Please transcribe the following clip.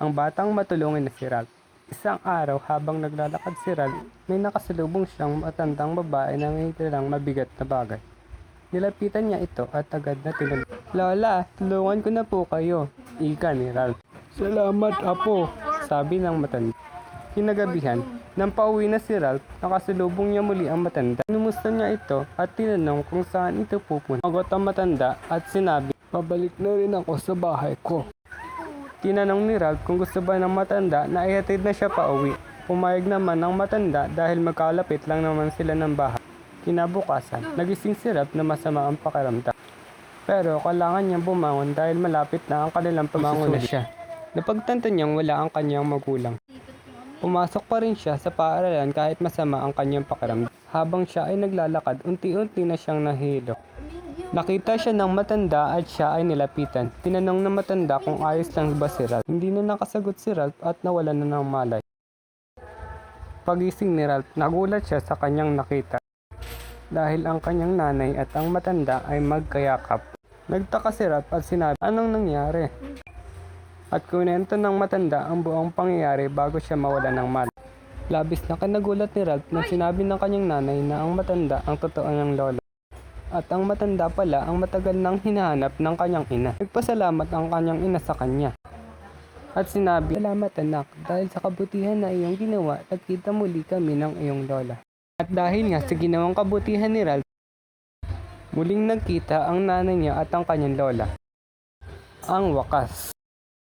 ang batang matulungin na si Ralph. Isang araw habang naglalakad si Ralph, may nakasalubong siyang matandang babae na may dalang mabigat na bagay. Nilapitan niya ito at agad na tinulungan. Lola, tulungan ko na po kayo, ika ni Ralph. Salamat, apo, sabi ng matanda. Kinagabihan, nang pauwi na si Ralph, nakasalubong niya muli ang matanda. Inumusta niya ito at tinanong kung saan ito pupunta. Magot ang matanda at sinabi, pabalik na rin ako sa bahay ko. Tinanong ni Ralph kung gusto ba ng matanda na ihatid na siya pauwi. Pumayag naman ng matanda dahil magkalapit lang naman sila ng bahay. Kinabukasan, nagising si Ralph na masama ang pakiramdam. Pero kailangan niyang bumangon dahil malapit na ang kanilang pagsusulit. Na siya. Napagtanto niyang wala ang kanyang magulang. Pumasok pa rin siya sa paaralan kahit masama ang kanyang pakiramdam. Habang siya ay naglalakad, unti-unti na siyang nahihilo. Nakita siya ng matanda at siya ay nilapitan. Tinanong ng matanda kung ayos lang ba si Ralph. Hindi na nakasagot si Ralph at nawala na ng malay. Pagising ni Ralph, nagulat siya sa kanyang nakita. Dahil ang kanyang nanay at ang matanda ay magkayakap. Nagtaka si Ralph at sinabi, anong nangyari? At kunento ng matanda ang buong pangyayari bago siya mawala ng malay. Labis na kinagulat ni Ralph nang sinabi ng kanyang nanay na ang matanda ang totoo ng lola. At ang matanda pala ang matagal nang hinahanap ng kanyang ina. Nagpasalamat ang kanyang ina sa kanya. At sinabi, salamat anak, dahil sa kabutihan na iyong ginawa, nagkita muli kami ng iyong lola. At dahil nga sa ginawang kabutihan ni Ralph, muling nagkita ang nanay niya at ang kanyang lola. Ang wakas.